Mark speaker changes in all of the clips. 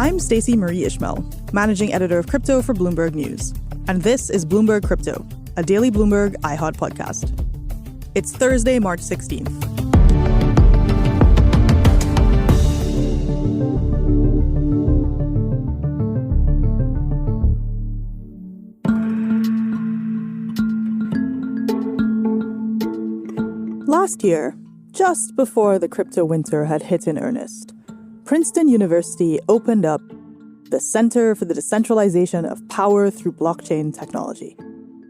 Speaker 1: I'm Stacey Marie Ishmael, managing editor of crypto for Bloomberg News. And this is Bloomberg Crypto, a daily Bloomberg iHeart podcast. It's Thursday, March 16th. Last year, just before the crypto winter had hit in earnest, Princeton University opened up the Center for the Decentralization of Power Through Blockchain Technology.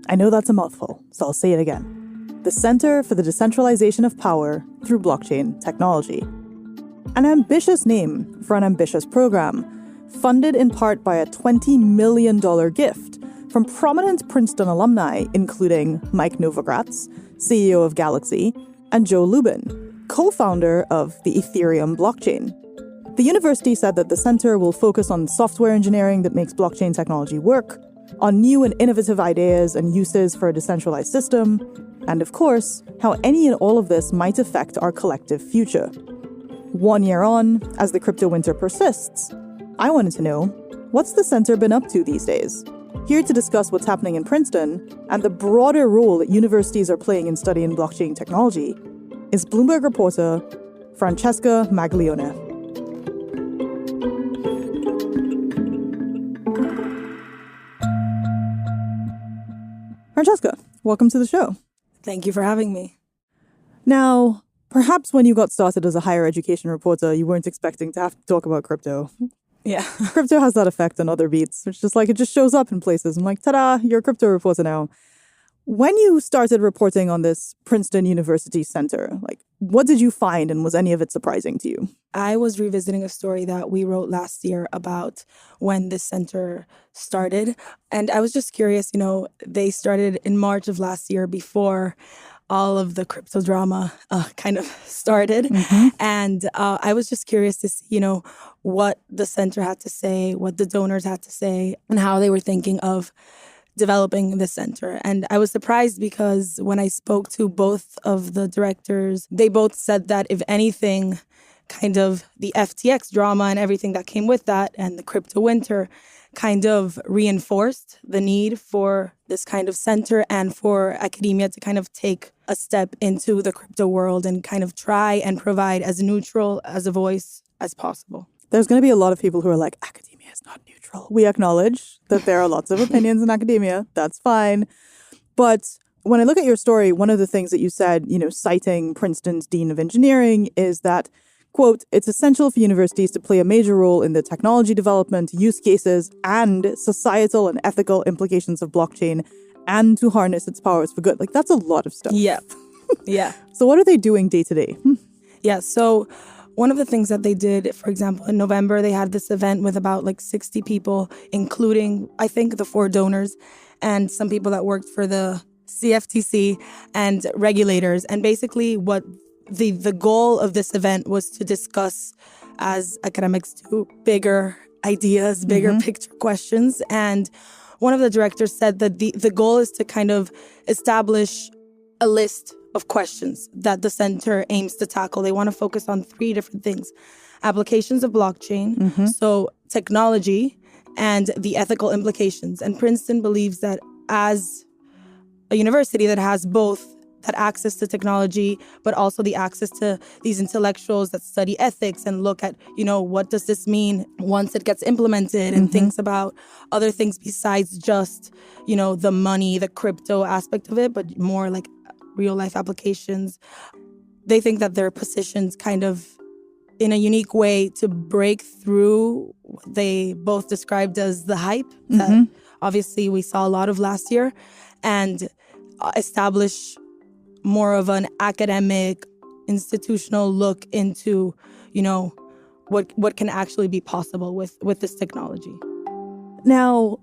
Speaker 1: I know that's a mouthful, so I'll say it again. The Center for the Decentralization of Power Through Blockchain Technology. An ambitious name for an ambitious program, funded in part by a $20 million gift from prominent Princeton alumni, including Mike Novogratz, CEO of Galaxy, and Joe Lubin, co-founder of the Ethereum blockchain. The university said that the center will focus on software engineering that makes blockchain technology work, on new and innovative ideas and uses for a decentralized system, and of course, how any and all of this might affect our collective future. 1 year on, as the crypto winter persists, I wanted to know, what's the center been up to these days? Here to discuss what's happening in Princeton and the broader role that universities are playing in studying blockchain technology is Bloomberg reporter Francesca Maglione. Francesca, welcome to the show.
Speaker 2: Thank you for having me.
Speaker 1: Now, perhaps when you got started as a higher education reporter, you weren't expecting to have to talk about crypto.
Speaker 2: Yeah.
Speaker 1: Crypto has that effect on other beats. It's just like it just shows up in places. I'm like, ta-da, you're a crypto reporter now. When you started reporting on this Princeton University Center, what did you find, and was any of it surprising to you?
Speaker 2: I was revisiting a story that we wrote last year about when this center started. And I was just curious, they started in March of last year before all of the crypto drama kind of started.
Speaker 1: Mm-hmm.
Speaker 2: And I was just curious to see, what the center had to say, what the donors had to say, and how they were thinking of developing the center. And I was surprised because when I spoke to both of the directors, they both said that if anything, kind of the FTX drama and everything that came with that and the crypto winter kind of reinforced the need for this kind of center and for academia to kind of take a step into the crypto world and kind of try and provide as neutral as a voice as possible.
Speaker 1: There's going to be a lot of people who are like, academia is not neutral. We acknowledge that there are lots of opinions in academia. That's fine. But when I look at your story, one of the things that you said, citing Princeton's Dean of Engineering, is that, quote, it's essential for universities to play a major role in the technology development, use cases, and societal and ethical implications of blockchain, and to harness its powers for good. That's a lot of stuff.
Speaker 2: Yeah. Yeah.
Speaker 1: So what are they doing day to day?
Speaker 2: Yeah. So one of the things that they did, for example, in November, they had this event with about 60 people, including, I think, the 4 donors and some people that worked for the CFTC and regulators. And basically what the goal of this event was to discuss, as academics do, bigger ideas, bigger picture questions. And one of the directors said that the goal is to kind of establish a list of questions that the center aims to tackle. They want to focus on 3 different things: applications of blockchain, so technology, and the ethical implications. And Princeton believes that as a university that has both that access to technology, but also the access to these intellectuals that study ethics and look at, what does this mean once it gets implemented, and thinks about other things besides just, the money, the crypto aspect of it, but more like real life applications. They think that they're positioned kind of in a unique way to break through what they both described as the hype that obviously we saw a lot of last year, and establish more of an academic, institutional look into, what can actually be possible with this technology.
Speaker 1: Now,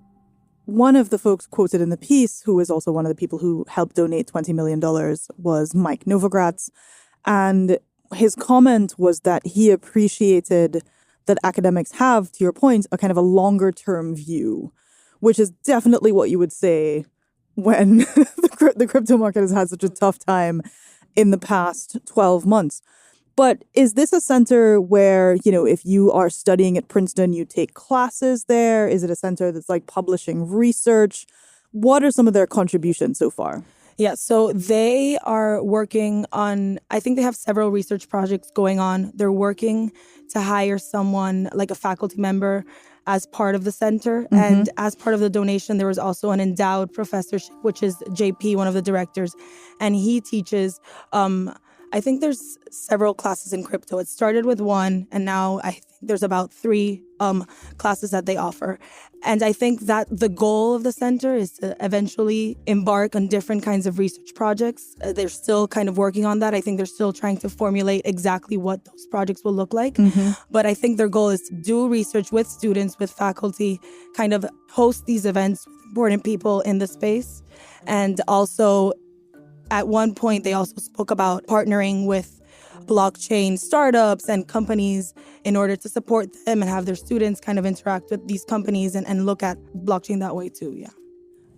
Speaker 1: one of the folks quoted in the piece, who is also one of the people who helped donate $20 million, was Mike Novogratz. And his comment was that he appreciated that academics have, to your point, a kind of a longer-term view, which is definitely what you would say when the crypto market has had such a tough time in the past 12 months. But is this a center where, if you are studying at Princeton, you take classes there? Is it a center that's like publishing research? What are some of their contributions so far?
Speaker 2: Yeah, so they are working on, I think they have several research projects going on. They're working to hire someone like a faculty member as part of the center. Mm-hmm. And as part of the donation, there was also an endowed professorship, which is JP, one of the directors. And he teaches, I think there's several classes in crypto. It started with one, and now I think there's about 3 classes that they offer. And I think that the goal of the center is to eventually embark on different kinds of research projects. They're still kind of working on that. I think they're still trying to formulate exactly what those projects will look like. Mm-hmm. But I think their goal is to do research with students, with faculty, kind of host these events with important people in the space. And also, at one point, they also spoke about partnering with blockchain startups and companies in order to support them and have their students kind of interact with these companies and look at blockchain that way too, yeah.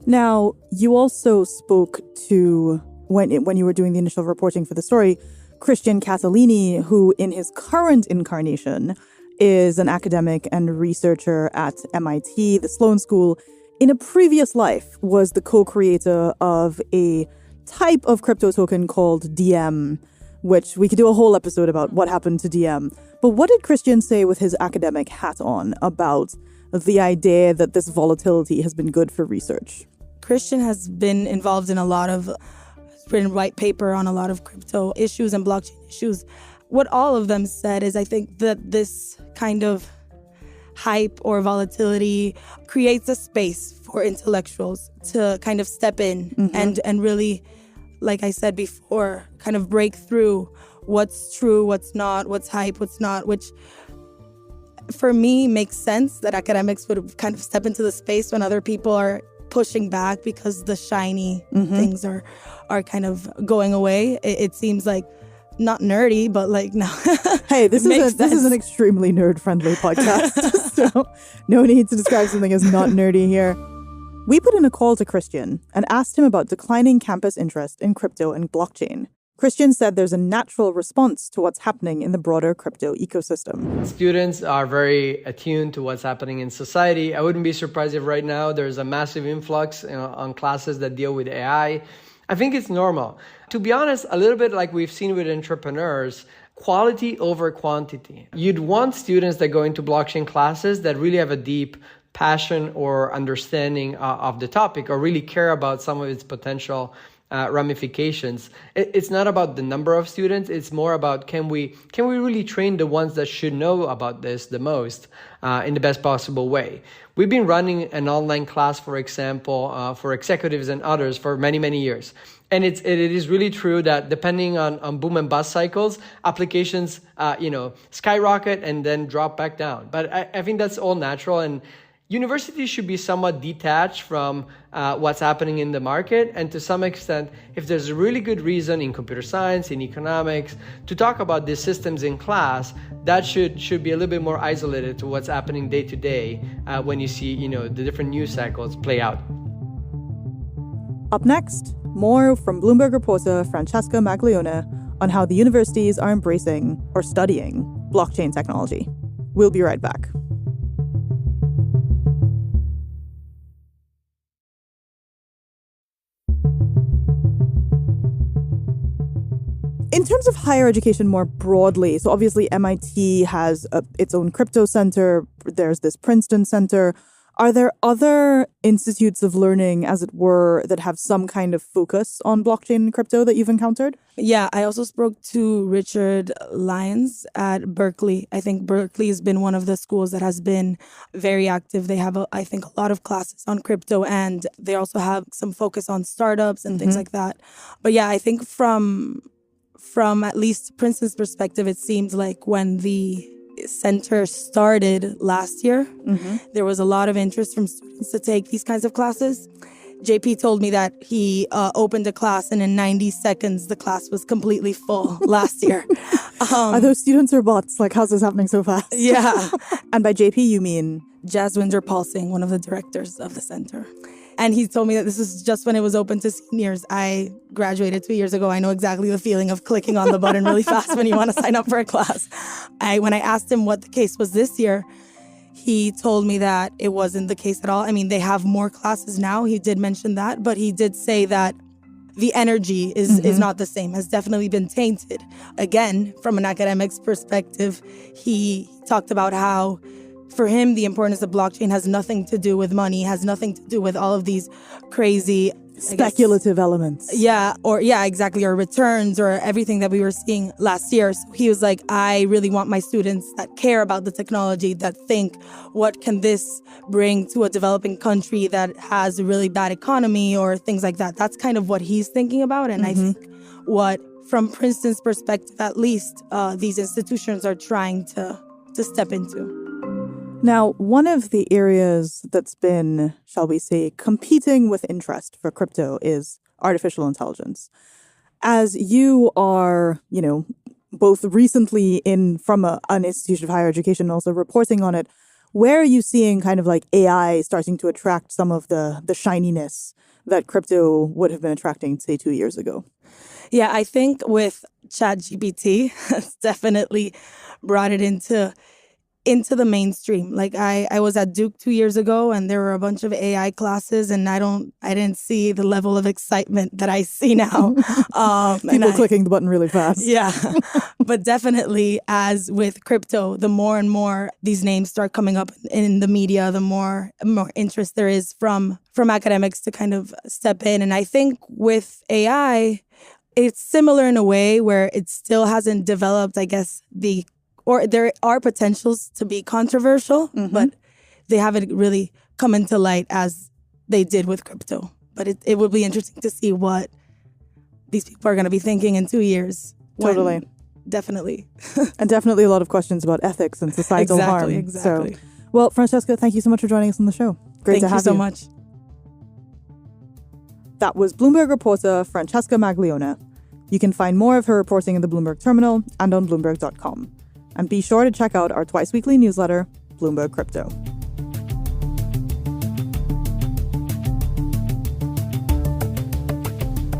Speaker 1: Now, you also spoke to, when you were doing the initial reporting for the story, Christian Catalini, who in his current incarnation is an academic and researcher at MIT, the Sloan School. In a previous life, was the co-creator of a type of crypto token called DM, which we could do a whole episode about what happened to DM. But what did Christian say with his academic hat on about the idea that this volatility has been good for research?
Speaker 2: Christian has been involved in written white paper on a lot of crypto issues and blockchain issues. What all of them said is, I think that this kind of hype or volatility creates a space for intellectuals to kind of step in and really, like I said before, kind of break through what's true, what's not, what's hype, what's not, which for me makes sense that academics would kind of step into the space when other people are pushing back because the shiny things are kind of going away. It seems like not nerdy, but like, no.
Speaker 1: Hey, this is an extremely nerd-friendly podcast, so no need to describe something as not nerdy here. We put in a call to Christian and asked him about declining campus interest in crypto and blockchain. Christian said there's a natural response to what's happening in the broader crypto ecosystem.
Speaker 3: Students are very attuned to what's happening in society. I wouldn't be surprised if right now there's a massive influx on classes that deal with AI. I think it's normal. To be honest, a little bit like we've seen with entrepreneurs, quality over quantity. You'd want students that go into blockchain classes that really have a deep passion or understanding of the topic or really care about some of its potential ramifications. It's not about the number of students. It's more about can we really train the ones that should know about this the most in the best possible way. We've been running an online class, for example, for executives and others for many, many years. And it is really true that depending on boom and bust cycles, applications, skyrocket and then drop back down. But I think that's all natural, and universities should be somewhat detached from what's happening in the market. And to some extent, if there's a really good reason in computer science, in economics, to talk about these systems in class, that should be a little bit more isolated to what's happening day to day when you see, the different news cycles play out.
Speaker 1: Up next, more from Bloomberg reporter Francesca Maglione on how the universities are embracing or studying blockchain technology. We'll be right back. In terms of higher education more broadly, so obviously MIT has its own crypto center. There's this Princeton Center. Are there other institutes of learning, as it were, that have some kind of focus on blockchain and crypto that you've encountered?
Speaker 2: Yeah, I also spoke to Richard Lyons at Berkeley. I think Berkeley has been one of the schools that has been very active. They have, I think, a lot of classes on crypto, and they also have some focus on startups and things like that. But yeah, I think from at least Princeton's perspective, it seems like when the center started last year, there was a lot of interest from students to take these kinds of classes. JP told me that he opened a class and in 90 seconds, the class was completely full last year.
Speaker 1: Are those students or bots? Like, how's this happening so fast?
Speaker 2: Yeah.
Speaker 1: And by JP, you mean?
Speaker 2: Jaswinder Paul Singh, one of the directors of the center. And he told me that this is just when it was open to seniors. I graduated 2 years ago. I know exactly the feeling of clicking on the button really fast when you want to sign up for a class. When I asked him what the case was this year, he told me that it wasn't the case at all. I mean, they have more classes now. He did mention that, but he did say that the energy is not the same, has definitely been tainted. Again, from an academic's perspective, he talked about how for him, the importance of blockchain has nothing to do with money, has nothing to do with all of these crazy
Speaker 1: speculative elements.
Speaker 2: Yeah, exactly. Or returns or everything that we were seeing last year. So he was like, I really want my students that care about the technology, that think, what can this bring to a developing country that has a really bad economy or things like that. That's kind of what he's thinking about. And I think what, from Princeton's perspective, at least, these institutions are trying to step into.
Speaker 1: Now, one of the areas that's been, shall we say, competing with interest for crypto is artificial intelligence. As you are, both recently from an institution of higher education and also reporting on it, where are you seeing kind of like AI starting to attract some of the shininess that crypto would have been attracting, say, 2 years ago?
Speaker 2: Yeah, I think with ChatGPT, it's definitely brought it into the mainstream. Like I was at Duke 2 years ago and there were a bunch of AI classes and I didn't see the level of excitement that I see now.
Speaker 1: People clicking the button really fast.
Speaker 2: Yeah. But definitely, as with crypto, the more and more these names start coming up in the media, the more interest there is from academics to kind of step in. And I think with AI, it's similar in a way where it still hasn't developed, I guess, there are potentials to be controversial, but they haven't really come into light as they did with crypto. But it will be interesting to see what these people are going to be thinking in 2 years.
Speaker 1: Totally.
Speaker 2: Definitely.
Speaker 1: And definitely a lot of questions about ethics and societal harm.
Speaker 2: Exactly.
Speaker 1: So, well, Francesca, thank you so much for joining us on the show. Great to have you.
Speaker 2: Thank you so much.
Speaker 1: That was Bloomberg reporter Francesca Maglione. You can find more of her reporting in the Bloomberg terminal and on Bloomberg.com. And be sure to check out our twice-weekly newsletter, Bloomberg Crypto.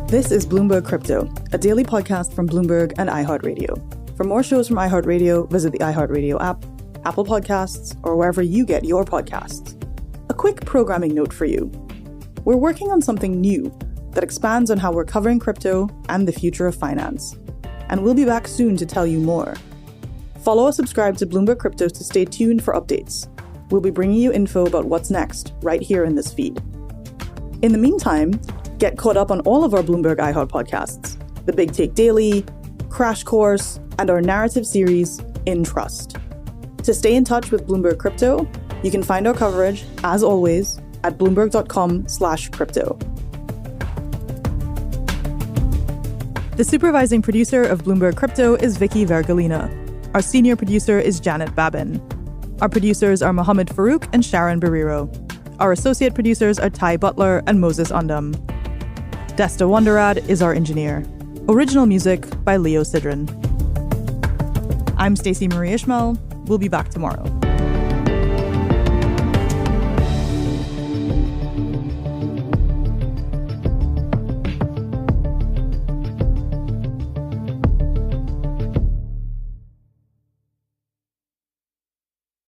Speaker 1: This is Bloomberg Crypto, a daily podcast from Bloomberg and iHeartRadio. For more shows from iHeartRadio, visit the iHeartRadio app, Apple Podcasts, or wherever you get your podcasts. A quick programming note for you. We're working on something new that expands on how we're covering crypto and the future of finance. And we'll be back soon to tell you more. Follow or subscribe to Bloomberg Crypto to stay tuned for updates. We'll be bringing you info about what's next right here in this feed. In the meantime, get caught up on all of our Bloomberg iHeart podcasts, The Big Take Daily, Crash Course, and our narrative series, In Trust. To stay in touch with Bloomberg Crypto, you can find our coverage, as always, at bloomberg.com/crypto. The supervising producer of Bloomberg Crypto is Vicky Vergolina. Our senior producer is Janet Babin. Our producers are Mohammed Farouk and Sharon Barrero. Our associate producers are Ty Butler and Moses Undum. Desta Wonderad is our engineer. Original music by Leo Sidran. I'm Stacey Marie Ishmael. We'll be back tomorrow.